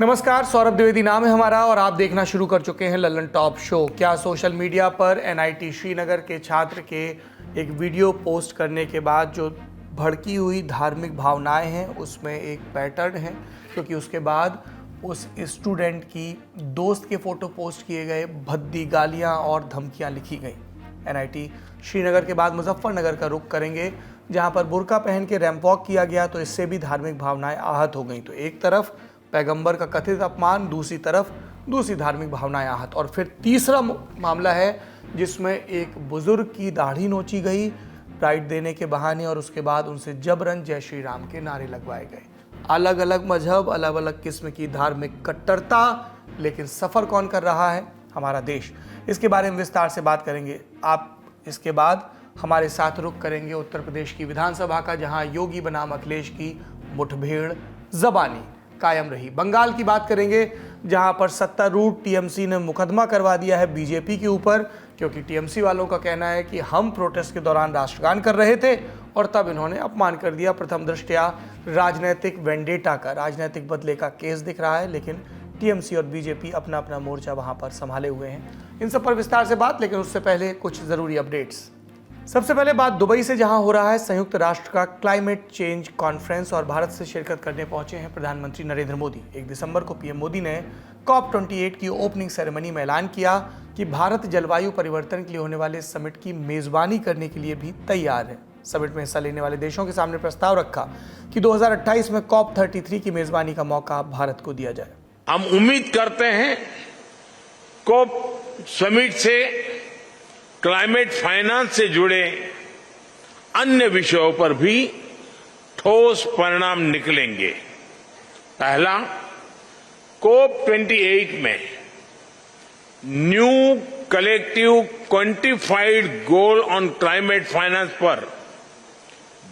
नमस्कार, सौरभ द्विवेदी नाम है हमारा और आप देखना शुरू कर चुके हैं लल्लन टॉप शो। क्या सोशल मीडिया पर एनआईटी श्रीनगर के छात्र के एक वीडियो पोस्ट करने के बाद जो भड़की हुई धार्मिक भावनाएं हैं उसमें एक पैटर्न है, क्योंकि उसके बाद उस स्टूडेंट की दोस्त के फ़ोटो पोस्ट किए गए, भद्दी गालियां और धमकियां लिखी गई। एनआईटी श्रीनगर के बाद मुजफ्फरनगर का रुख करेंगे, जहां पर बुर्का पहन के रैंप वॉक किया गया तो इससे भी धार्मिक भावनाएं आहत हो गई। तो एक तरफ पैगंबर का कथित अपमान, दूसरी तरफ दूसरी धार्मिक भावनाएं आहत। और फिर तीसरा मामला है जिसमें एक बुजुर्ग की दाढ़ी नोची गई राइट देने के बहाने और उसके बाद उनसे जबरन जय श्री राम के नारे लगवाए गए। अलग अलग मजहब, अलग अलग किस्म की धार्मिक कट्टरता, लेकिन सफ़र कौन कर रहा है? हमारा देश। इसके बारे में विस्तार से बात करेंगे। आप इसके बाद हमारे साथ रुख करेंगे उत्तर प्रदेश की विधानसभा का, जहां योगी बनाम अखिलेश की मुठभेड़ ज़बानी कायम रही। बंगाल की बात करेंगे, जहां पर सत्तारूढ़ टीएमसी ने मुकदमा करवा दिया है बीजेपी के ऊपर, क्योंकि टीएमसी वालों का कहना है कि हम प्रोटेस्ट के दौरान राष्ट्रगान कर रहे थे और तब इन्होंने अपमान कर दिया। प्रथम दृष्टया राजनीतिक वेंडेटा का, राजनीतिक बदले का केस दिख रहा है, लेकिन टीएमसी और बीजेपी अपना अपना मोर्चा वहां पर संभाले हुए हैं। इन सब पर विस्तार से बात, लेकिन उससे पहले कुछ ज़रूरी अपडेट्स। सबसे पहले बात दुबई से, जहां हो रहा है संयुक्त राष्ट्र का क्लाइमेट चेंज कॉन्फ्रेंस और भारत से शिरकत करने पहुंचे हैं प्रधानमंत्री नरेंद्र मोदी। 1 दिसंबर को पीएम मोदी ने COP28 की ओपनिंग सेरेमनी में ऐलान किया कि भारत जलवायु परिवर्तन के लिए होने वाले समिट की मेजबानी करने के लिए भी तैयार है। समिट में हिस्सा लेने वाले देशों के सामने प्रस्ताव रखा कि 2028 में COP33 की मेजबानी का मौका भारत को दिया जाए। हम उम्मीद करते हैं COP समिट से क्लाइमेट फाइनेंस से जुड़े अन्य विषयों पर भी ठोस परिणाम निकलेंगे। पहला, COP28 में new collective quantified goal on climate finance पर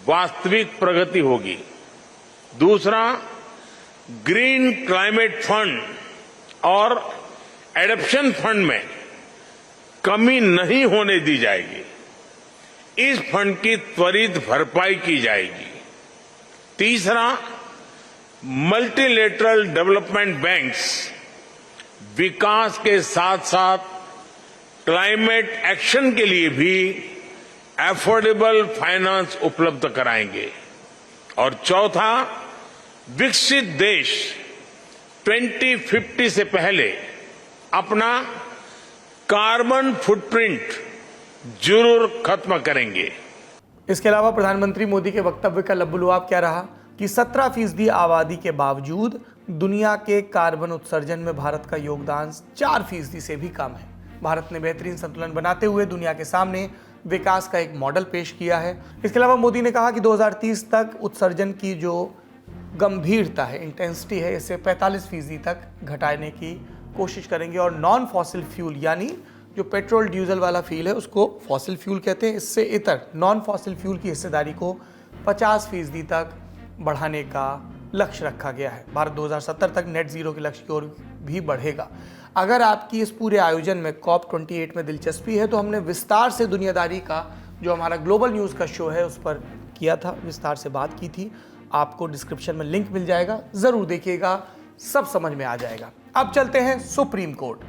वास्तविक प्रगति होगी। दूसरा, ग्रीन क्लाइमेट फंड और एडप्शन फंड में कमी नहीं होने दी जाएगी। इस फंड की त्वरित भरपाई की जाएगी। तीसरा, मल्टीलेटरल डेवलपमेंट बैंक्स विकास के साथ साथ क्लाइमेट एक्शन के लिए भी एफोर्डेबल फाइनेंस उपलब्ध कराएंगे। और चौथा, विकसित देश 2050 से पहले अपना कार्बन फुटप्रिंट जरूर खत्म करेंगे। इसके अलावा प्रधानमंत्री मोदी के वक्तव्य का लब्बुलुआब क्या रहा कि 17% आबादी के बावजूद दुनिया के कार्बन उत्सर्जन में भारत का योगदान 4% से भी कम है। भारत ने बेहतरीन संतुलन बनाते हुए दुनिया के सामने विकास का एक मॉडल पेश किया है। इसके अलावा मोदी ने कहा कि 2030 तक उत्सर्जन की जो गंभीरता है, इंटेंसिटी है, इसे 45% तक घटाने की कोशिश करेंगे। और नॉन फॉसिल फ्यूल, यानी जो पेट्रोल डीजल वाला फ्यूल है उसको फॉसिल फ्यूल कहते हैं, इससे इतर नॉन फॉसिल फ्यूल की हिस्सेदारी को 50% तक बढ़ाने का लक्ष्य रखा गया है। भारत 2070 तक नेट जीरो के लक्ष्य की ओर भी बढ़ेगा। अगर आपकी इस पूरे आयोजन में COP28 में दिलचस्पी है तो हमने विस्तार से दुनियादारी का जो हमारा ग्लोबल न्यूज़ का शो है उस पर किया था, विस्तार से बात की थी। आपको डिस्क्रिप्शन में लिंक मिल जाएगा, ज़रूर देखिएगा, सब समझ में आ जाएगा। अब चलते हैं सुप्रीम कोर्ट।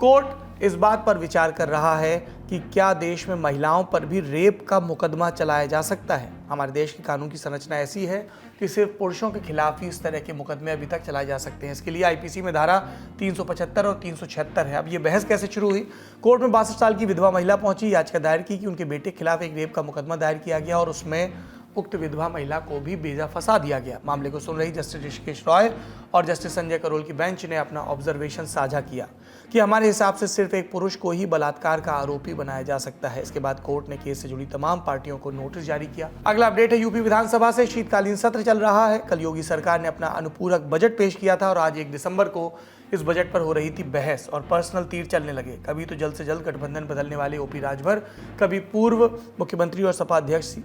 कोर्ट इस बात पर विचार कर रहा है कि क्या देश में महिलाओं पर भी रेप का मुकदमा चलाया जा सकता है। हमारे देश की कानून की संरचना ऐसी है कि सिर्फ पुरुषों के खिलाफ ही इस तरह के मुकदमे अभी तक चलाए जा सकते हैं। इसके लिए आईपीसी में धारा 375 और 376 है। अब ये बहस कैसे शुरू हुई? कोर्ट में 62 साल की विधवा महिला पहुंची, याचिका दायर की कि उनके बेटे के खिलाफ एक रेप का मुकदमा दायर किया गया और उसमें उक्त विधवा महिला को भी बेजा फंसा दिया गया। मामले को सुन रही जस्टिस ऋषिकेश रॉय और जस्टिस संजय करोल की बेंच ने अपना ऑब्जर्वेशन साझा किया कि हमारे हिसाब से सिर्फ एक पुरुष को ही बलात्कार का आरोपी बनाया जा सकता है। इसके बाद कोर्ट ने केस से जुड़ी तमाम पार्टियों को नोटिस जारी किया। अगला अपडेट है यूपी विधानसभा से। शीतकालीन सत्र चल रहा है। कल योगी सरकार ने अपना अनुपूरक बजट पेश किया था और आज 1 दिसंबर को इस बजट पर हो रही थी बहस और पर्सनल तीर चलने लगे। कभी तो जल्द से जल्द गठबंधन बदलने वाले ओपी राजभर, कभी पूर्व मुख्यमंत्री और सपा अध्यक्ष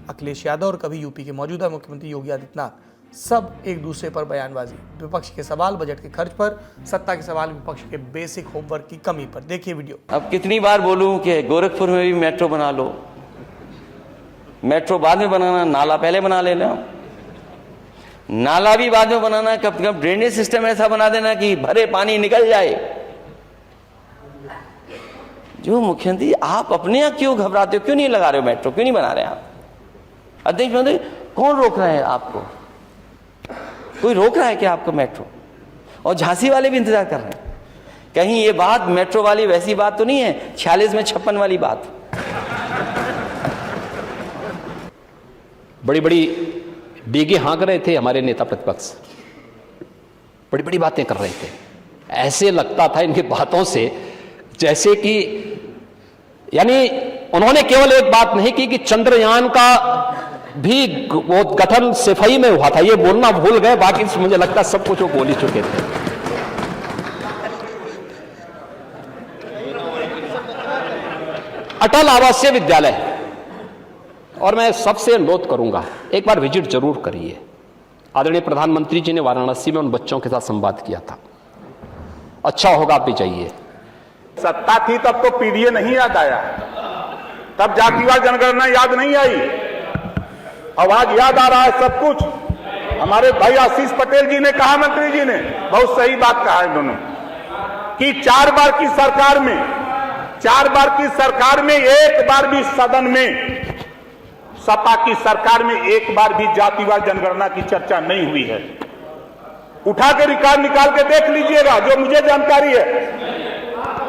अखिलेश यादव और कभी यूपी के मौजूदा मुख्यमंत्री योगी आदित्यनाथ, सब एक दूसरे पर बयानबाजी। विपक्ष के सवाल बजट के खर्च पर, सत्ता के सवाल विपक्ष के बेसिक होमवर्क की कमी पर। देखिए वीडियो। अब कितनी बार बोलूं कि गोरखपुर में भी मेट्रो बना लो, मेट्रो बाद में बनाना, नाला पहले बना लेना। नाला भी बाद में बनाना, कब कब ड्रेनेज सिस्टम ऐसा बना देना कि भरे पानी निकल जाए। जो मुख्यमंत्री, आप अपने यहाँ क्यों घबराते हो, क्यों नहीं लगा रहे हो मेट्रो, क्यों नहीं बना रहे आप? अध्यक्ष महोदय, कौन रोक रहा है आपको? कोई रोक रहा है क्या आपको मेट्रो? और झांसी वाले भी इंतजार कर रहे हैं। कहीं ये बात मेट्रो वाली वैसी बात तो नहीं है 46 में 56 वाली बात? बड़ी बड़ी डीगे हाँक रहे थे हमारे नेता प्रतिपक्ष, बड़ी बड़ी बातें कर रहे थे। ऐसे लगता था इनकी बातों से जैसे कि, यानी उन्होंने केवल एक बात नहीं की कि चंद्रयान का भी वो गठन सिफाई में हुआ था, ये बोलना भूल गए। बाकी मुझे लगता है सब कुछ वो बोल ही चुके थे। अटल आवासीय विद्यालय, और मैं सबसे अनुरोध करूंगा एक बार विजिट जरूर करिए। आदरणीय प्रधानमंत्री जी ने वाराणसी में उन बच्चों के साथ संवाद किया था। अच्छा होगा आप भी जाइए। सत्ता थी तब तो पीडीए नहीं याद आया, तब जातिवाद जनगणना याद नहीं आई। अब आज याद आ रहा है सब कुछ। हमारे भाई आशीष पटेल जी ने कहा, मंत्री जी ने बहुत सही बात कहा है दोनों, कि 4 बार की सरकार में एक बार भी सदन में, सपा की सरकार में एक बार भी जातिवाद जनगणना की चर्चा नहीं हुई है। उठा के रिकॉर्ड निकाल के देख लीजिएगा, जो मुझे जानकारी है।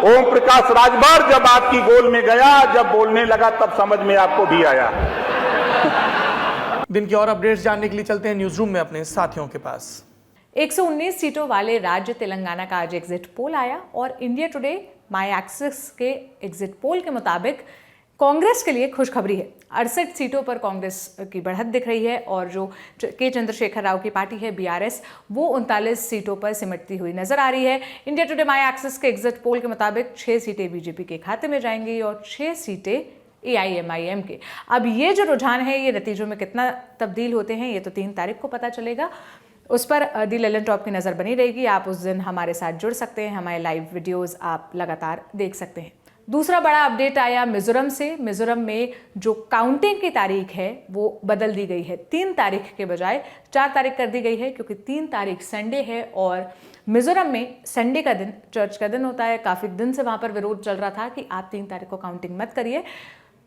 ओम प्रकाश राजभर जब आपकी गोल में गया, जब बोलने लगा तब समझ में आपको भी आया। दिन की और अपडेट्स जानने के लिए चलते हैं न्यूज रूम में अपने साथियों के पास। 119 सीटों वाले राज्य तेलंगाना का आज एग्जिट पोल आया और इंडिया टुडे माई एक्सिस के एग्जिट पोल के मुताबिक कांग्रेस के लिए खुशखबरी है। 68 सीटों पर कांग्रेस की बढ़त दिख रही है और जो के चंद्रशेखर राव की पार्टी है BRS, वो 39 सीटों पर सिमटती हुई नजर आ रही है। इंडिया टुडे माई एक्सिस के एग्जिट पोल के मुताबिक 6 सीटें बीजेपी के खाते में जाएंगी और 6 सीटें AIMIM के। अब ये जो रुझान है, ये नतीजों में कितना तब्दील होते हैं, ये तो 3 तारीख को पता चलेगा। उस पर दी ललन टॉप की नज़र बनी रहेगी। आप उस दिन हमारे साथ जुड़ सकते हैं, हमारे लाइव वीडियोस आप लगातार देख सकते हैं। दूसरा बड़ा अपडेट आया मिजोरम से। मिजोरम में जो काउंटिंग की तारीख है वो बदल दी गई है। 3 तारीख के बजाय 4 तारीख कर दी गई है, क्योंकि 3 तारीख संडे है और मिजोरम में संडे का दिन चर्च का दिन होता है। काफ़ी दिन से वहाँ पर विरोध चल रहा था कि आप 3 तारीख को काउंटिंग मत करिए,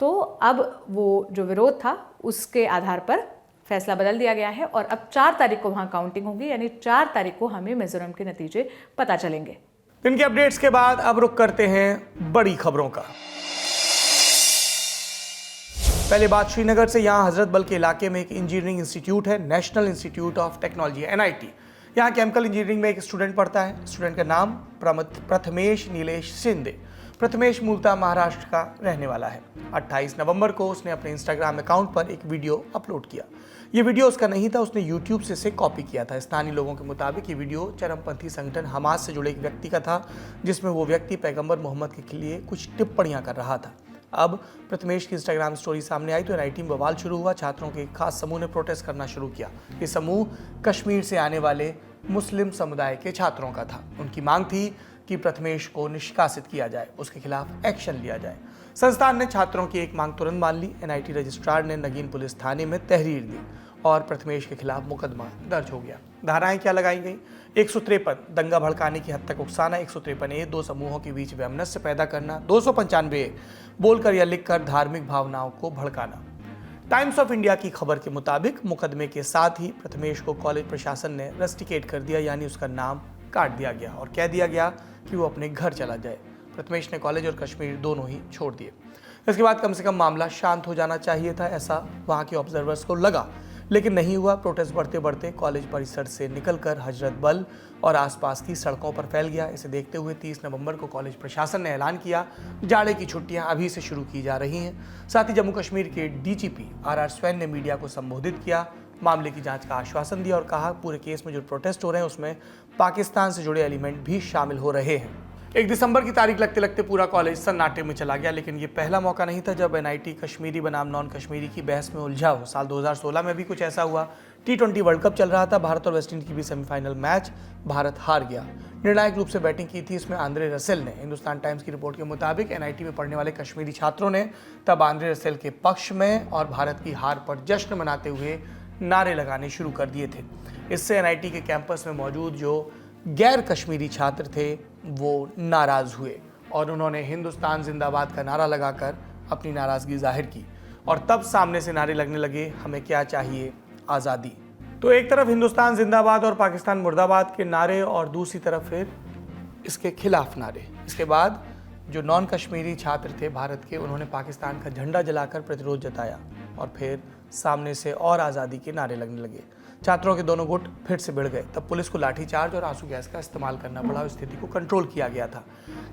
तो अब वो जो विरोध था उसके आधार पर फैसला बदल दिया गया है और अब 4 तारीख को वहाँ काउंटिंग होगी, यानी 4 तारीख को हमें मिजोरम के नतीजे पता चलेंगे। इनके अपडेट्स के बाद अब रुक करते हैं बड़ी खबरों का। पहले बात श्रीनगर से। यहाँ हजरत बल के इलाके में एक इंजीनियरिंग इंस्टीट्यूट है, national institute of technology NIT। यहाँ केमिकल इंजीनियरिंग में एक स्टूडेंट पढ़ता है। स्टूडेंट का नाम प्रथमेश नीलेश शिंदे। प्रथमेश मूलतः महाराष्ट्र का रहने वाला है। 28 नवंबर को उसने अपने इंस्टाग्राम अकाउंट पर एक वीडियो अपलोड किया। ये वीडियो उसका नहीं था, उसने यूट्यूब से इसे कॉपी किया था। स्थानीय लोगों के मुताबिक ये वीडियो चरमपंथी संगठन हमास से जुड़े एक व्यक्ति का था, जिसमें वो व्यक्ति पैगंबर मोहम्मद के लिए कुछ टिप्पणियां कर रहा था। अब प्रथमेश की इंस्टाग्राम स्टोरी सामने आई तो NIT में बवाल शुरू हुआ। छात्रों के एक खास समूह ने प्रोटेस्ट करना शुरू किया। ये समूह कश्मीर से आने वाले मुस्लिम समुदाय के छात्रों का था। उनकी मांग थी कि प्रथमेश को निष्कासित किया जाए, उसके खिलाफ एक्शन लिया जाए। संस्थान ने छात्रों की एक मांग तुरंत मान ली। NIT रजिस्ट्रार ने नगीन पुलिस थाने में तहरीर दी और प्रथमेश के खिलाफ मुकदमा दर्ज हो गया। धाराएं क्या लगाई गई? 153 दंगा भड़काने की हद तक उकसाना, 153A 2 समूहों के बीच वैमनस्य पैदा करना, 295 बोलकर या लिखकर धार्मिक भावनाओं को भड़काना। टाइम्स ऑफ इंडिया की खबर के मुताबिक मुकदमे के साथ ही प्रथमेश को कॉलेज प्रशासन ने रस्टिकेट कर दिया, यानी उसका नाम काट दिया गया और कह दिया गया कि वो अपने घर चला जाए। प्रथमेश ने कॉलेज और कश्मीर दोनों ही छोड़ दिए। इसके बाद कम से कम मामला शांत हो जाना चाहिए था, ऐसा वहाँ के ऑब्जर्वर्स को लगा, लेकिन नहीं हुआ। प्रोटेस्ट बढ़ते बढ़ते कॉलेज परिसर से निकलकर हजरत बल और आसपास की सड़कों पर फैल गया। इसे देखते हुए 30 नवंबर को कॉलेज प्रशासन ने ऐलान किया जाड़े की छुट्टियां अभी से शुरू की जा रही हैं। साथ ही जम्मू कश्मीर के DGP RR स्वैन ने मीडिया को संबोधित किया, मामले की जांच का आश्वासन दिया और कहा पूरे केस में जो प्रोटेस्ट हो रहे हैं उसमें पाकिस्तान से जुड़े एलिमेंट भी शामिल हो रहे हैं। 1 दिसंबर की तारीख लगते लगते पूरा कॉलेज सन्नाटे में चला गया, लेकिन ये पहला मौका नहीं था जब NIT कश्मीरी बनाम नॉन कश्मीरी की बहस में उलझा हो। साल 2016 में भी कुछ ऐसा हुआ। T20 वर्ल्ड कप चल रहा था। भारत और वेस्टइंडीज की भी सेमीफाइनल मैच भारत हार गया। निर्णायक रूप से बैटिंग की थी इसमें आंद्रे रसेल ने। हिंदुस्तान टाइम्स की रिपोर्ट के मुताबिक NIT में पढ़ने वाले कश्मीरी छात्रों ने तब आंद्रे रसेल के पक्ष में और भारत की हार पर जश्न मनाते हुए नारे लगाने शुरू कर दिए थे। इससे एनआईटी के कैंपस में मौजूद जो गैर कश्मीरी छात्र थे वो नाराज हुए और उन्होंने हिंदुस्तान जिंदाबाद का नारा लगाकर अपनी नाराजगी जाहिर की और तब सामने से नारे लगने लगे, हमें क्या चाहिए, आज़ादी। तो एक तरफ हिंदुस्तान जिंदाबाद और पाकिस्तान मुर्दाबाद के नारे और दूसरी तरफ फिर इसके खिलाफ नारे। इसके बाद जो नॉन कश्मीरी छात्र थे भारत के, उन्होंने पाकिस्तान का झंडा जलाकर प्रतिरोध जताया और फिर सामने से और आज़ादी के नारे लगने लगे। छात्रों के दोनों गुट फिर से भिड़ गए। तब पुलिस को लाठीचार्ज और आंसू गैस का इस्तेमाल करना पड़ा और स्थिति को कंट्रोल किया गया था।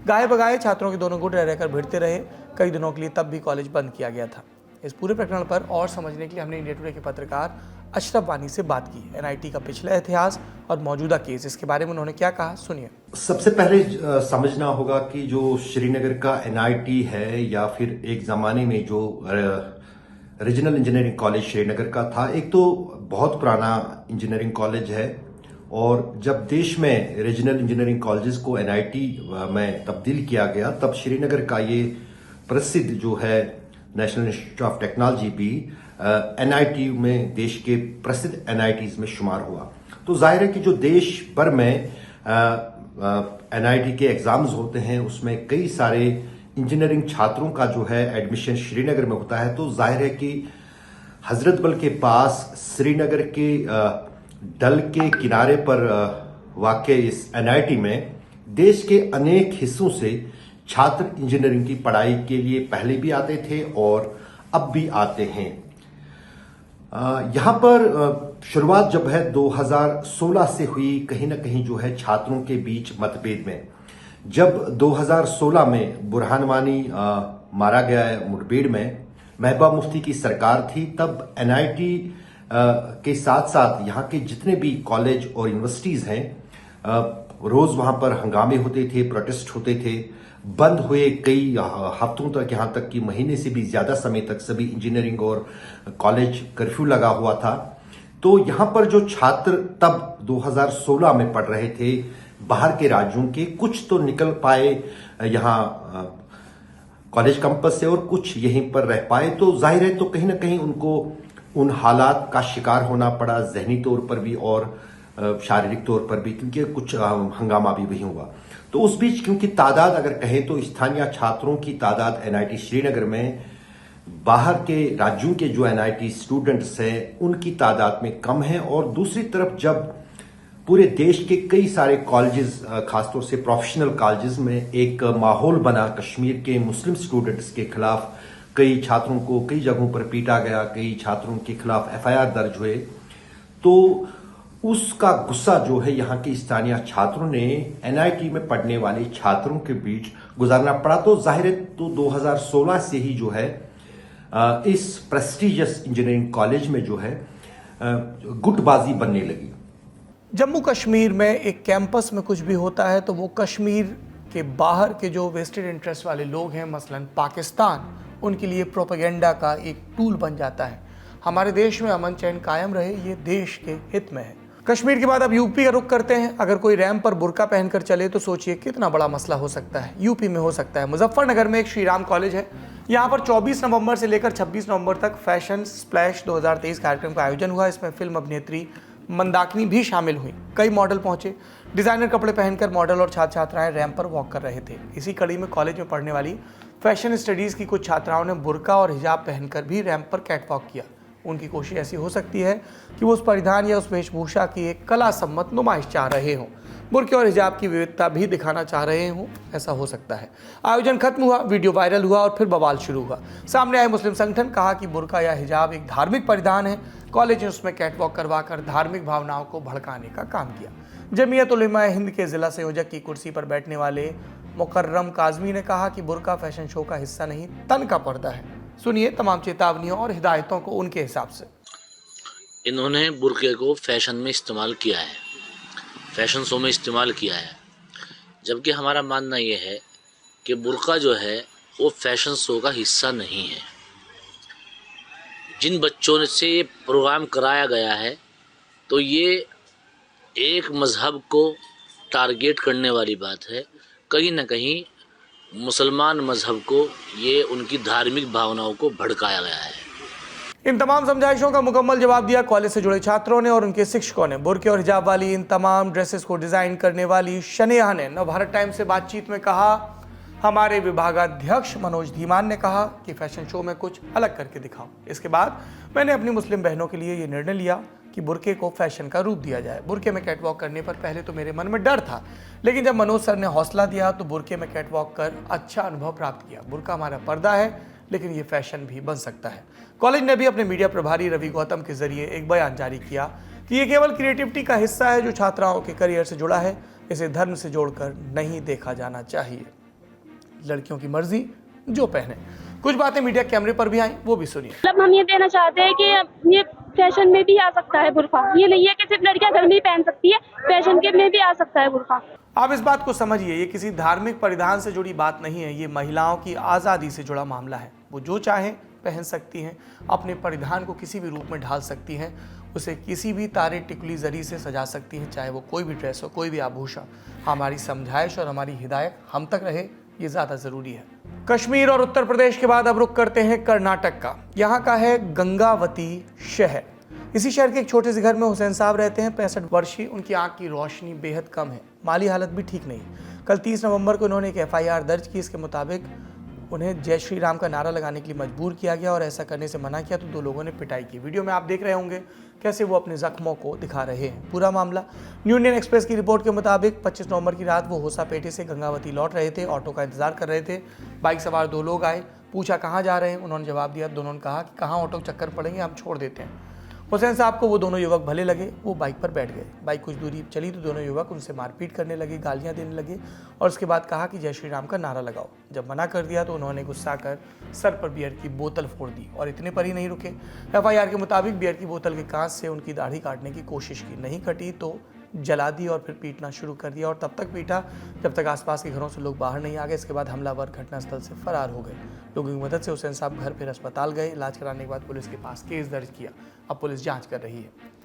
गाये बगाए छात्रों के दोनों गुट रह रहकर भिड़ते रहे कई दिनों के लिए, तब भी कॉलेज बंद किया गया था। इस पूरे प्रकरण पर और समझने के लिए हमने इंडिया टुडे के पत्रकार अशरफ वानी से बात की। एनआईटी का पिछला इतिहास और मौजूदा केस, इसके बारे में उन्होंने क्या कहा, सुनिए। सबसे पहले समझना होगा कि जो श्रीनगर का एनआईटी है या फिर एक जमाने में जो रीजनल इंजीनियरिंग कॉलेज श्रीनगर का था, एक तो बहुत पुराना इंजीनियरिंग कॉलेज है और जब देश में रीजनल इंजीनियरिंग कॉलेजेस को एनआईटी में तब्दील किया गया तब श्रीनगर का ये प्रसिद्ध जो है नेशनल इंस्टीट्यूट ऑफ टेक्नोलॉजी भी एनआईटी में देश के प्रसिद्ध एनआईटीज में शुमार हुआ। तो जाहिर है कि जो देश भर में एनआईटी के एग्जाम्स होते हैं उसमें कई सारे इंजीनियरिंग छात्रों का जो है एडमिशन श्रीनगर में होता है। तो जाहिर है कि हजरत बल के पास श्रीनगर के डल के किनारे पर वाक़ इस एनआईटी में देश के अनेक हिस्सों से छात्र इंजीनियरिंग की पढ़ाई के लिए पहले भी आते थे और अब भी आते हैं। यहाँ पर शुरुआत जब है 2016 से हुई, कहीं ना कहीं जो है छात्रों के बीच मतभेद में। जब 2016 में बुरहान वानी मारा गया है मुठभेड़ में, महबूबा मुफ्ती की सरकार थी, तब एनआईटी के साथ साथ यहाँ के जितने भी कॉलेज और यूनिवर्सिटीज हैं रोज वहां पर हंगामे होते थे, प्रोटेस्ट होते थे, बंद हुए कई हफ्तों तक, यहाँ तक कि महीने से भी ज्यादा समय तक सभी इंजीनियरिंग और कॉलेज कर्फ्यू लगा हुआ था। तो यहाँ पर जो छात्र तब 2016 में पढ़ रहे थे बाहर के राज्यों के, कुछ तो निकल पाए यहाँ कॉलेज कैंपस से और कुछ यहीं पर रह पाए। तो जाहिर है तो कहीं ना कहीं उनको उन हालात का शिकार होना पड़ा, जहनी तौर पर भी और शारीरिक तौर पर भी, क्योंकि कुछ हंगामा भी वही हुआ। तो उस बीच क्योंकि तादाद अगर कहें तो स्थानीय छात्रों की तादाद एनआईटी श्रीनगर में बाहर के राज्यों के जो एनआईटी स्टूडेंट्स हैं उनकी तादाद में कम है, और दूसरी तरफ जब पूरे देश के कई सारे कॉलेजेस, खासतौर से प्रोफेशनल कॉलेजेस में एक माहौल बना कश्मीर के मुस्लिम स्टूडेंट्स के खिलाफ, कई छात्रों को कई जगहों पर पीटा गया, कई छात्रों के खिलाफ एफआईआर दर्ज हुए, तो उसका गुस्सा जो है यहाँ के स्थानीय छात्रों ने एनआईटी में पढ़ने वाले छात्रों के बीच गुजारना पड़ा। तो जाहिर है तो 2016 से ही जो है इस प्रेस्टिजियस इंजीनियरिंग कॉलेज में जो है गुटबाजी बनने लगी। जम्मू कश्मीर में एक कैंपस में कुछ भी होता है तो वो कश्मीर के बाहर के जो वेस्टेड इंटरेस्ट वाले लोग हैं, मसलन पाकिस्तान, उनके लिए प्रोपेगेंडा का एक टूल बन जाता है। हमारे देश में अमन चैन कायम रहे, ये देश के हित में है। कश्मीर के बाद अब यूपी का रुख करते हैं। अगर कोई रैंप पर बुर्का पहनकर चले तो सोचिए कितना बड़ा मसला हो सकता है। यूपी में हो सकता है। मुजफ्फरनगर में एक श्री राम कॉलेज है। यहाँ पर 24 नवंबर से लेकर 26 नवंबर तक फैशन स्प्लैश 2023 कार्यक्रम का आयोजन हुआ। इसमें फिल्म अभिनेत्री मंदाकिनी भी शामिल हुई। कई मॉडल पहुंचे। डिजाइनर कपड़े पहनकर मॉडल और छात्र छात्राएं रैंप पर वॉक कर रहे थे। इसी कड़ी में कॉलेज में पढ़ने वाली फैशन स्टडीज की कुछ छात्राओं ने बुर्का और हिजाब पहनकर भी रैंप पर कैट वॉक किया। उनकी कोशिश ऐसी हो सकती है कि वो उस परिधान या उस वेशभूषा की एक कला सम्मत नुमाइश चाह रहे हों, बुर्के और हिजाब की विविधता भी दिखाना चाह रहे हों, ऐसा हो सकता है। आयोजन खत्म हुआ, वीडियो वायरल हुआ और फिर बवाल शुरू हुआ। सामने आए मुस्लिम संगठन, कहा कि बुर्का या हिजाब एक धार्मिक परिधान है। कॉलेज ने उसमें कैटवॉक करवाकर धार्मिक भावनाओं को भड़काने का काम किया। जमीयत उलेमा हिंद के जिला संयोजक की कुर्सी पर बैठने वाले मुकर्रम काजमी ने कहा कि बुर्का फैशन शो का हिस्सा नहीं, तन का पर्दा है। सुनिए तमाम चेतावनियों और हिदायतों को उनके हिसाब से। इन्होंने बुर्के को फैशन में इस्तेमाल किया है, फैशन शो में इस्तेमाल किया है, जबकि हमारा मानना ये है कि बुर्का जो है वो फैशन शो का हिस्सा नहीं है। जिन बच्चों से ये प्रोग्राम कराया गया है तो ये एक मज़हब को टारगेट करने वाली बात है। कहीं ना कहीं मुसलमान मजहब को ये उनकी धार्मिक भावनाओं को भड़काया गया है। इन तमाम समझाइशों का मुकम्मल जवाब दिया कॉलेज से जुड़े छात्रों ने और उनके शिक्षकों ने। बुर्के और हिजाब वाली इन तमाम ड्रेसेस को डिजाइन करने वाली शनेहा ने नवभारत टाइम्स से बातचीत में कहा, हमारे विभागाध्यक्ष मनोज धीमान ने कहा कि फैशन शो में कुछ अलग करके दिखाओ। इसके बाद मैंने अपनी मुस्लिम बहनों के लिए ये निर्णय लिया कि बुर्के को फैशन का रूप दिया जाए। बुर्के में कैटवॉक करने पर पहले तो मेरे मन में डर था, लेकिन जब मनोज सर ने हौसला दिया तो बुर्के में कैटवॉक कर अच्छा अनुभव प्राप्त किया। बुर्का हमारा पर्दा है, लेकिन ये फैशन भी बन सकता है। कॉलेज ने भी अपने मीडिया प्रभारी रवि गौतम के जरिए एक बयान जारी किया कि ये केवल क्रिएटिविटी का हिस्सा है जो छात्राओं के करियर से जुड़ा है, इसे धर्म से जोड़कर नहीं देखा जाना चाहिए। लड़कियों की मर्जी, जो पहने। कुछ बातें मीडिया कैमरे पर भी आई, वो भी सुनिए। मतलब हम ये देना चाहते हैं कि ये फैशन में भी आ सकता है बुर्का, ये नहीं है कि सिर्फ लड़कियां घर में ही पहन सकती है, फैशन के में भी आ सकता है बुर्का। आप इस बात को समझिए, ये किसी धार्मिक परिधान से जुड़ी बात नहीं है, ये महिलाओं की आज़ादी से जुड़ा मामला है। वो जो चाहें पहन सकती हैं, अपने परिधान को किसी भी रूप में ढाल सकती हैं, उसे किसी भी तारे टिकुली जरी से सजा सकती हैं, चाहे वो कोई भी ड्रेस हो, कोई भी आभूषण। हमारी समझाइश और हमारी हिदायत हम तक रहे, ये ज़्यादा ज़रूरी है। कश्मीर और उत्तर प्रदेश के बाद अब रुख करते हैं कर्नाटक का। यहाँ का है गंगावती शहर। इसी शहर के एक छोटे से घर में हुसैन साहब रहते हैं, 65 वर्षीय। उनकी आंख की रोशनी बेहद कम है, माली हालत भी ठीक नहीं। कल 30 नवंबर को उन्होंने एक FIR दर्ज की। इसके मुताबिक उन्हें जय श्री राम का नारा लगाने के लिए मजबूर किया गया और ऐसा करने से मना किया तो 2 लोगों ने पिटाई की। वीडियो में आप देख रहे होंगे कैसे वो अपने जख्मों को दिखा रहे हैं। पूरा मामला न्यू इंडियन एक्सप्रेस की रिपोर्ट के मुताबिक 25 नवंबर की रात वो होसापेटे से गंगावती लौट रहे थे, ऑटो का इंतजार कर रहे थे। बाइक सवार 2 लोग आए, पूछा कहाँ जा रहे हैं, उन्होंने जवाब दिया। दोनों ने कहा कि कहाँ ऑटो चक्कर पड़ेंगे, हम छोड़ देते हैं। हुसैन साहब को वो दोनों युवक भले लगे, वो बाइक पर बैठ गए। बाइक कुछ दूरी चली तो दोनों युवक उनसे मारपीट करने लगे, गालियां देने लगे और उसके बाद कहा कि जय श्री राम का नारा लगाओ। जब मना कर दिया तो उन्होंने गुस्सा कर सर पर बियर की बोतल फोड़ दी और इतने पर ही नहीं रुके। FIR के मुताबिक बियर की बोतल के कांच से उनकी दाढ़ी काटने की कोशिश की, नहीं कटी तो जला दी और फिर पीटना शुरू कर दिया और तब तक पीटा जब तक आसपास के घरों से लोग बाहर नहीं आ गए। इसके बाद हमलावर घटनास्थल से फरार हो गए। लोगों की मदद से हुसैन साहब घर फिर अस्पताल गए। इलाज कराने के बाद पुलिस के पास केस दर्ज किया। अब पुलिस जांच कर रही है।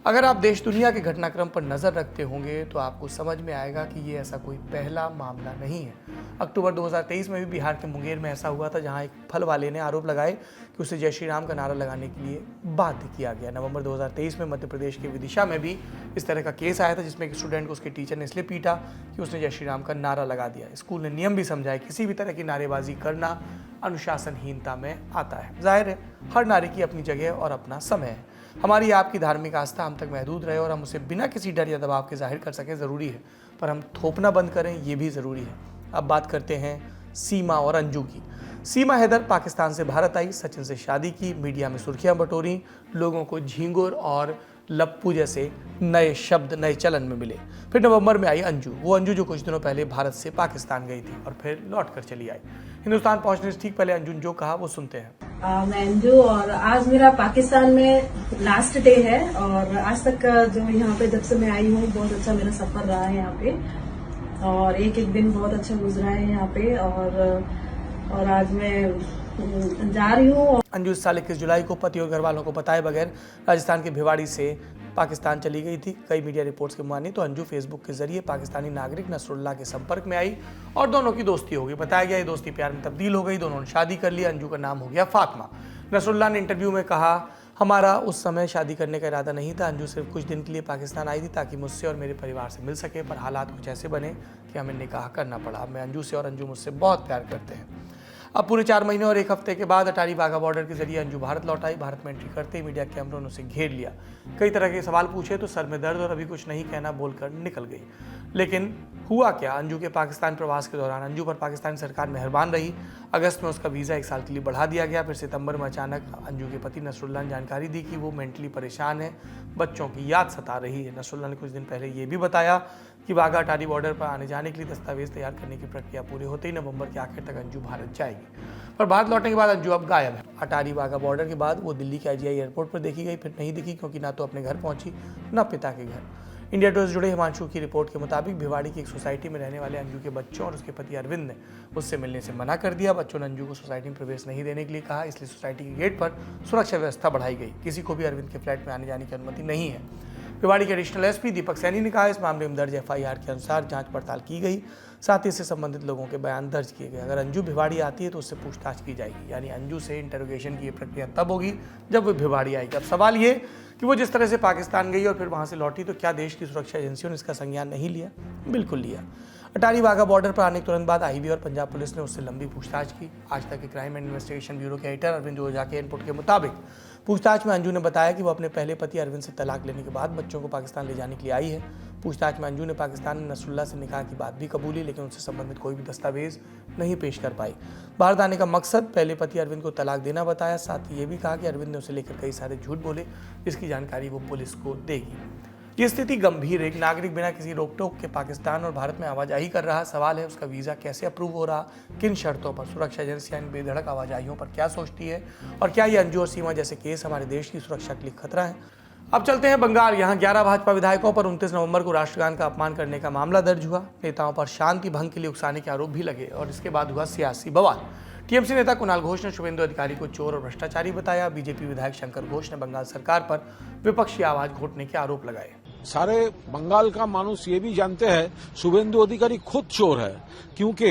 अगर आप देश दुनिया के घटनाक्रम पर नज़र रखते होंगे तो आपको समझ में आएगा कि ये ऐसा कोई पहला मामला नहीं है। अक्टूबर 2023 में भी बिहार के मुंगेर में ऐसा हुआ था, जहां एक फल वाले ने आरोप लगाए कि उसे जय श्री राम का नारा लगाने के लिए बाध्य किया गया। नवंबर 2023 में मध्य प्रदेश के विदिशा में भी इस तरह का केस आया था, जिसमें एक स्टूडेंट को उसके टीचर ने इसलिए पीटा कि उसने जय श्री राम का नारा लगा दिया। स्कूल ने नियम भी समझाए, किसी भी तरह की नारेबाजी करना अनुशासनहीनता में आता है। जाहिर है हर नारे की अपनी जगह और अपना समय है। हमारी आपकी धार्मिक आस्था हम तक महदूद रहे और हम उसे बिना किसी डर या दबाव के जाहिर कर सकें ज़रूरी है, पर हम थोपना बंद करें ये भी ज़रूरी है। अब बात करते हैं सीमा और अंजू की। सीमा हैदर पाकिस्तान से भारत आई, सचिन से शादी की, मीडिया में सुर्खियां बटोरी, लोगों को झींगुर और लप्पू जैसे नए शब्द नए चलन में मिले। फिर नवंबर में आई अंजू, वो अंजू जो कुछ दिनों पहले भारत से पाकिस्तान गई थी और फिर लौट कर चली आई। हिंदुस्तान पहुंचने से ठीक पहले अंजू जो कहा वो सुनते हैं। मैं अंजू और आज मेरा पाकिस्तान में लास्ट डे है और आज तक का जो यहाँ पे जब से मैं आई हूँ बहुत अच्छा मेरा सफर रहा है यहाँ पे और एक एक दिन बहुत अच्छा गुजरा है यहाँ पे और आज मैं जा रही हूँ। अंजू इस साल 21 जुलाई को पति और घर वालों को बताए बगैर राजस्थान के भिवाड़ी से पाकिस्तान चली गई थी। कई मीडिया रिपोर्ट्स के मानी तो अंजू फेसबुक के जरिए पाकिस्तानी नागरिक नसरुल्लाह के संपर्क में आई और दोनों की दोस्ती हो गई। बताया गया ये दोस्ती प्यार में तब्दील हो गई, दोनों ने शादी कर ली। अंजू का नाम हो गया फातिमा। नसरुल्लाह ने इंटरव्यू में कहा, हमारा उस समय शादी करने का इरादा नहीं था। अंजू सिर्फ कुछ दिन के लिए पाकिस्तान आई थी ताकि मुझसे और मेरे परिवार से मिल सके, पर हालात कुछ ऐसे बने कि हमें निकाह करना पड़ा। मैं अंजू से और अंजू मुझसे बहुत प्यार करते हैं। अब पूरे 4 महीने और 1 हफ्ते के बाद अटारी वाघा बॉर्डर के जरिए अंजू भारत लौट आई। भारत में एंट्री करते ही मीडिया कैमरों ने उसे घेर लिया। कई तरह के सवाल पूछे तो सर में दर्द और अभी कुछ नहीं कहना बोलकर निकल गई। लेकिन हुआ क्या? अंजू के पाकिस्तान प्रवास के दौरान अंजू पर पाकिस्तानी सरकार मेहरबान रही। अगस्त में उसका वीज़ा 1 साल के लिए बढ़ा दिया गया। फिर सितंबर में अचानक अंजू के पति नसरुल्लाह ने जानकारी दी कि वो मेंटली परेशान है, बच्चों की याद सता रही है। नसरुल्लाह ने कुछ दिन पहले ये भी बताया कि वाघा अटारी बॉर्डर पर आने जाने के लिए दस्तावेज तैयार करने की प्रक्रिया पूरी होते ही नवंबर के आखिर तक अंजू भारत जाएगी। पर भारत लौटने के बाद अंजू अब गायब है। अटारी वाघा बॉर्डर के बाद वो दिल्ली के IGI एयरपोर्ट पर देखी गई, फिर नहीं दिखी क्योंकि ना तो अपने घर पहुंची न पिता के घर। इंडिया टुडे से जुड़े हिमांशु की रिपोर्ट के मुताबिक भिवाड़ी की एक सोसाइटी में रहने वाले अंजू के बच्चों और उसके पति अरविंद ने उससे मिलने से मना कर दिया। बच्चों ने अंजू को सोसाइटी में प्रवेश नहीं देने के लिए कहा, इसलिए सोसाइटी के गेट पर सुरक्षा व्यवस्था बढ़ाई गई। किसी को भी अरविंद के फ्लैट में आने जाने की अनुमति नहीं है। भिवाड़ी के एडिशनल एसपी दीपक सैनी ने कहा इस मामले में दर्ज एफआईआर के अनुसार जांच पड़ताल की गई, साथ ही इससे संबंधित लोगों के बयान दर्ज किए गए। अगर अंजू भिवाड़ी आती है तो उससे पूछताछ की जाएगी, यानी अंजू से इंटरोगेशन की ये प्रक्रिया तब होगी जब वो भिवाड़ी आएगी। अब सवाल ये कि वो जिस तरह से पाकिस्तान गई और फिर वहाँ से लौटी, तो क्या देश की सुरक्षा एजेंसियों ने इसका संज्ञान नहीं लिया? बिल्कुल लिया। अटारी वाघा बॉर्डर पर आने के तुरंत बाद आईबी और पंजाब पुलिस ने उससे लंबी पूछताछ की। आज तक के क्राइम एंड इन्वेस्टिगेशन ब्यूरो के एडिटर अरविंद ओझा के इनपुट के मुताबिक पूछताछ में अंजू ने बताया कि वो अपने पहले पति अरविंद से तलाक लेने के बाद बच्चों को पाकिस्तान ले जाने के लिए आई है। पूछताछ में अंजू ने पाकिस्तान में नसरुल्लाह से निकाह की बात भी कबूली, लेकिन उनसे संबंधित कोई भी दस्तावेज नहीं पेश कर पाई। भारत आने का मकसद पहले पति अरविंद को तलाक देना बताया। साथ ही ये भी कहा कि अरविंद ने उसे लेकर कई सारे झूठ बोले, जिसकी जानकारी वो पुलिस को देगी। ये स्थिति गंभीर है। एक नागरिक बिना किसी रोक टोक के पाकिस्तान और भारत में आवाजाही कर रहा। सवाल है उसका वीज़ा कैसे अप्रूव हो रहा, किन शर्तों पर? सुरक्षा एजेंसियां इन बेधड़क आवाजाहियों पर क्या सोचती है, और क्या ये अंजू और सीमा जैसे केस हमारे देश की सुरक्षा के लिए खतरा है? अब चलते हैं बंगाल। यहाँ 11 भाजपा विधायकों पर 29 नवंबर को राष्ट्रगान का अपमान करने का मामला दर्ज हुआ। नेताओं पर शांति भंग के लिए उकसाने के आरोप भी लगे और इसके बाद हुआ सियासी बवाल। टीएमसी नेता कुणाल घोष ने शुभेंदु अधिकारी को चोर और भ्रष्टाचारी बताया। बीजेपी विधायक शंकर घोष ने बंगाल सरकार पर विपक्षी आवाज घोटने के आरोप लगाए। सारे बंगाल का मानुस ये भी जानते हैं शुभेंदु अधिकारी खुद चोर है, क्योंकि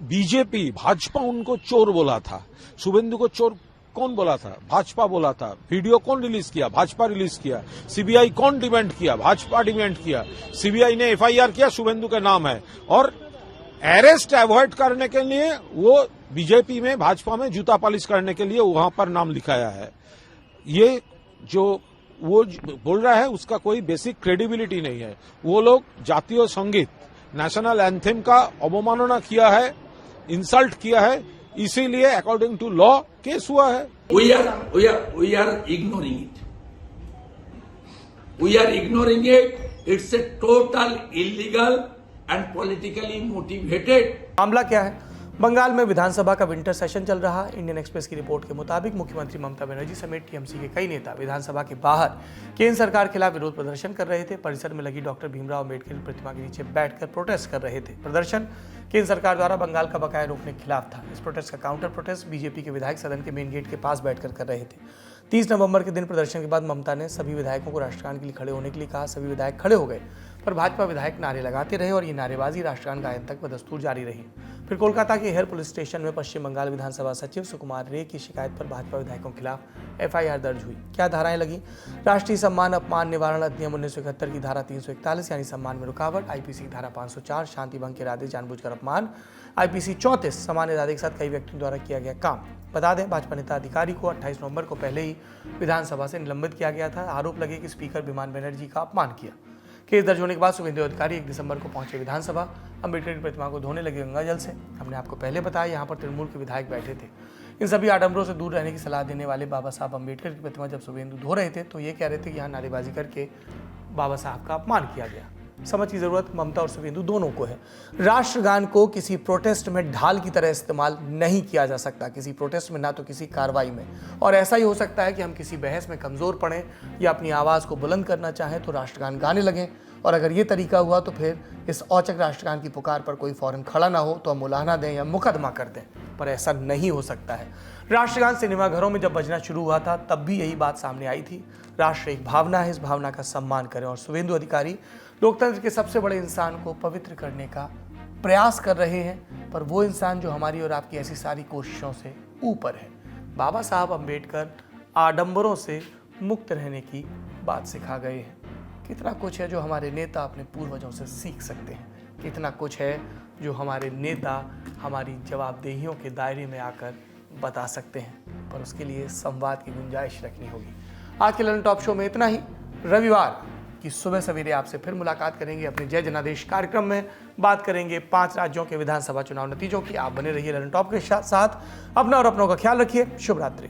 बीजेपी भाजपा उनको चोर बोला था। शुभेंदु को चोर कौन बोला था? भाजपा बोला था। वीडियो कौन रिलीज किया? भाजपा रिलीज किया। सीबीआई कौन डिमांड किया? भाजपा डिमांड किया। सीबीआई ने एफआईआर किया, शुभेंदु के नाम है, और अरेस्ट अवॉइड करने के लिए वो बीजेपी में भाजपा में जूता पॉलिश करने के लिए वहां पर नाम लिखाया है। ये जो वो बोल रहा है उसका कोई बेसिक क्रेडिबिलिटी नहीं है। वो लोग जातीय संगीत नेशनल एंथेम का अवमानना किया है, इंसल्ट किया है, इसीलिए अकॉर्डिंग टू लॉ केस हुआ है। We are ignoring it. We are ignoring it. It's a total illegal and politically motivated. मामला क्या है? बंगाल में विधानसभा का विंटर सेशन चल रहा। इंडियन एक्सप्रेस की रिपोर्ट के मुताबिक मुख्यमंत्री ममता बनर्जी समेत टीएमसी के कई नेता विधानसभा के बाहर केंद्र सरकार के खिलाफ विरोध प्रदर्शन कर रहे थे। परिसर में लगी डॉक्टर भीमराव अम्बेडकर की प्रतिमा के नीचे बैठकर प्रोटेस्ट कर रहे थे। प्रदर्शन केंद्र सरकार द्वारा बंगाल का बकाया रोकने के खिलाफ था। इस प्रोटेस्ट का काउंटर प्रोटेस्ट बीजेपी के विधायक सदन के मेन गेट के पास बैठकर कर रहे थे। 30 नवंबर के दिन प्रदर्शन के बाद ममता ने सभी विधायकों को राष्ट्रगान के लिए खड़े होने के लिए कहा। सभी विधायक खड़े हो गए, पर भाजपा विधायक नारे लगाते रहे और ये नारेबाजी राष्ट्रगान गायन तक बदस्तूर जारी रही। फिर कोलकाता के हेयर पुलिस स्टेशन में पश्चिम बंगाल विधानसभा सचिव सुकुमार रे की शिकायत पर भाजपा विधायकों के खिलाफ एफआईआर दर्ज हुई। क्या धाराएं लगी? राष्ट्रीय सम्मान अपमान निवारण अधिनियम 1971 की धारा 341 यानी सम्मान में रुकावट, आईपीसी की धारा 504 शांति भंग के इरादे जानबूझकर अपमान, आईपीसी 34 समान इरादे के साथ कई व्यक्तियों द्वारा किया गया काम। बता दें भाजपा नेता अधिकारी को 28 नवंबर को पहले ही विधानसभा से निलंबित किया गया था। आरोप लगे कि स्पीकर विमान बनर्जी का अपमान किया। केस दर्ज होने के बाद शुभेंदु अधिकारी 1 दिसंबर को पहुंचे विधानसभा। अम्बेडकर की प्रतिमा को धोने लगे गंगा जल से। हमने आपको पहले बताया यहाँ पर तृणमूल के विधायक बैठे थे। इन सभी आडंबरों से दूर रहने की सलाह देने वाले बाबा साहब अम्बेडकर की प्रतिमा जब शुभेंदु धो रहे थे तो ये कह रहे थे कि यहाँ नारेबाजी करके बाबा साहब का अपमान किया गया। समझ की जरूरत ममता और शुभेंदु दोनों को है। राष्ट्रगान को किसी प्रोटेस्ट में ढाल की तरह इस्तेमाल नहीं किया जा सकता, किसी प्रोटेस्ट में ना तो किसी कार्रवाई में। और ऐसा ही हो सकता है कि हम किसी बहस में कमजोर पड़ें या अपनी आवाज़ को बुलंद करना चाहें तो राष्ट्रगान गाने लगें, और अगर ये तरीका हुआ तो फिर इस औचक राष्ट्रगान की पुकार पर कोई फौरन खड़ा ना हो तो हम उलाहना दें या मुकदमा कर दें, पर ऐसा नहीं हो सकता है। राष्ट्रगान सिनेमाघरों में जब बजना शुरू हुआ था तब भी यही बात सामने आई थी। राष्ट्र एक भावना है, इस भावना का सम्मान करें। और शुभेंदु अधिकारी लोकतंत्र के सबसे बड़े इंसान को पवित्र करने का प्रयास कर रहे हैं, पर वो इंसान जो हमारी और आपकी ऐसी सारी कोशिशों से ऊपर है। बाबा साहब अम्बेडकर आडंबरों से मुक्त रहने की बात सिखा गए हैं। कितना कुछ है जो हमारे नेता अपने पूर्वजों से सीख सकते हैं, कितना कुछ है जो हमारे नेता हमारी जवाबदेहियों के दायरे में आकर बता सकते हैं, पर उसके लिए संवाद की गुंजाइश रखनी होगी। आज के ललन टॉप शो में इतना ही। रविवार की सुबह सवेरे आपसे फिर मुलाकात करेंगे अपने जय जनादेश कार्यक्रम में। बात करेंगे 5 राज्यों के विधानसभा चुनाव नतीजों की। आप बने रहिए ललन टॉप के साथ। अपना और अपनों का ख्याल रखिए। शुभ रात्रि।